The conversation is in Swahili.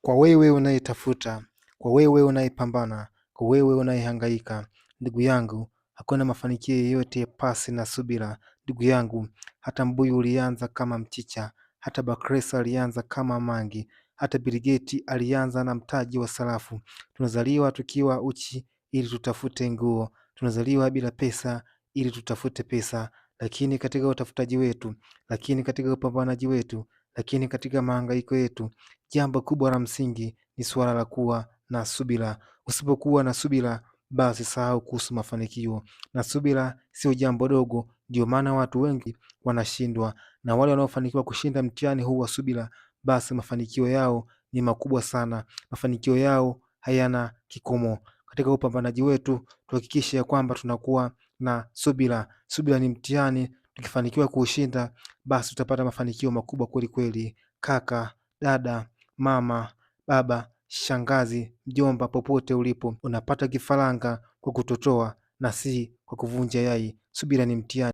Kwa wewe unayetafuta, kwa wewe unayepambana, kwa wewe unayehangaika, ndugu yangu, hakuna mafanikio yoyote pasi na subira. Ndugu yangu, hata mbuyu ulianza kama mchicha, hata Bakresa alianza kama mangi, hata Bill Gates alianza na mtaji wa sarafu. Tunazaliwa tukiwa uchi ili tutafute nguo, tunazaliwa bila pesa ili tutafute pesa, lakini katika utafutaji wetu, lakini katika upambanaji wetu, lakini katika mahangaiko yetu, jambo kubwa la msingi ni suala la kuwa na subira. Usipokuwa na subira, basi sahau kuhusu mafanikio, na subira sio jambo dogo. Ndio maana watu wengi wanashindwa, na wale wanaofanikiwa kushinda mtihani huu wa subira, basi mafanikio yao ni makubwa sana, mafanikio yao hayana kikomo. Katika upambanaji wetu tuhakikishe ya kwamba tunakuwa na subira. Subira ni mtihani, tukifanikiwa kuushinda, basi tutapata mafanikio makubwa kweli kweli. Kaka, dada, mama, baba, shangazi, mjomba, popote ulipo, unapata kifaranga kwa kutotoa na si kwa kuvunja yai. Subira ni mtihani.